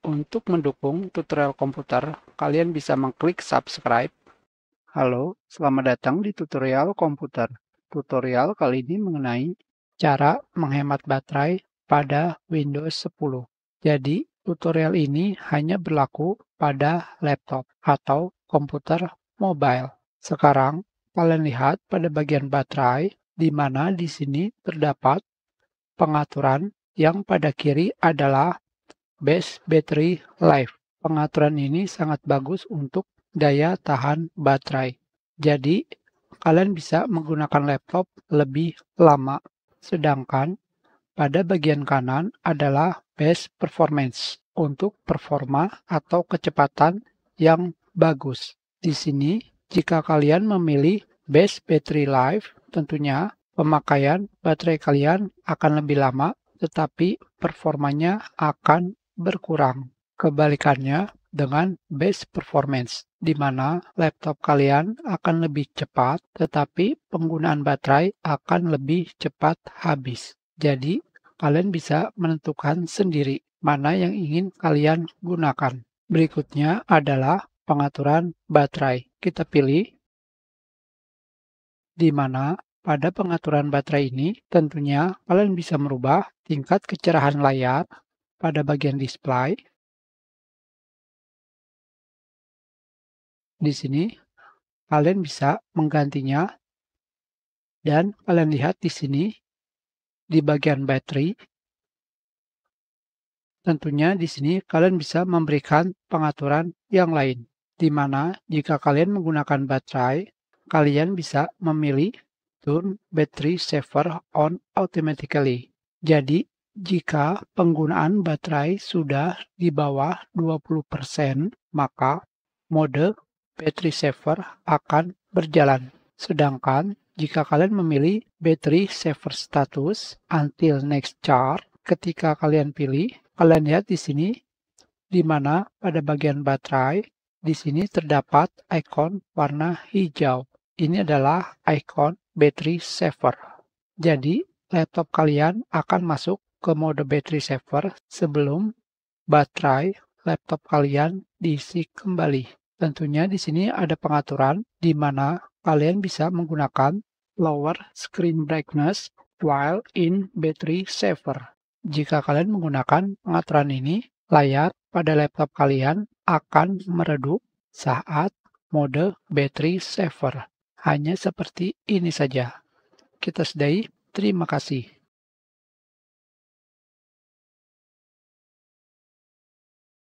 Untuk mendukung tutorial komputer, kalian bisa mengklik subscribe. Halo, selamat datang di tutorial komputer. Tutorial kali ini mengenai cara menghemat baterai pada Windows 10. Jadi, tutorial ini hanya berlaku pada laptop atau komputer mobile. Sekarang, kalian lihat pada bagian baterai, di mana di sini terdapat pengaturan yang pada kiri adalah Best Battery Life. Pengaturan ini sangat bagus untuk daya tahan baterai. Jadi, kalian bisa menggunakan laptop lebih lama. Sedangkan pada bagian kanan adalah Best Performance untuk performa atau kecepatan yang bagus. Di sini, jika kalian memilih Best Battery Life, tentunya pemakaian baterai kalian akan lebih lama, tetapi performanya akan berkurang. Kebalikannya dengan Best Performance, di mana laptop kalian akan lebih cepat, tetapi penggunaan baterai akan lebih cepat habis. Jadi, kalian bisa menentukan sendiri mana yang ingin kalian gunakan. Berikutnya adalah pengaturan baterai. Kita pilih di mana pada pengaturan baterai ini tentunya kalian bisa merubah tingkat kecerahan layar pada bagian display. Di sini kalian bisa menggantinya dan kalian lihat di sini di bagian baterai. Tentunya di sini kalian bisa memberikan pengaturan yang lain, di mana jika kalian menggunakan baterai, kalian bisa memilih Turn Battery Saver On Automatically. Jadi, jika penggunaan baterai sudah di bawah 20%, maka mode Battery Saver akan berjalan. Sedangkan jika kalian memilih Battery Saver Status Until Next Charge, ketika kalian pilih, kalian lihat di sini, di mana pada bagian baterai, di sini terdapat ikon warna hijau. Ini adalah ikon battery saver. Jadi, laptop kalian akan masuk ke mode battery saver sebelum baterai laptop kalian diisi kembali. Tentunya di sini ada pengaturan di mana kalian bisa menggunakan lower screen brightness while in battery saver. Jika kalian menggunakan pengaturan ini, layar pada laptop kalian akan meredup saat mode battery saver. Hanya seperti ini saja. Kita sudahi. Terima kasih.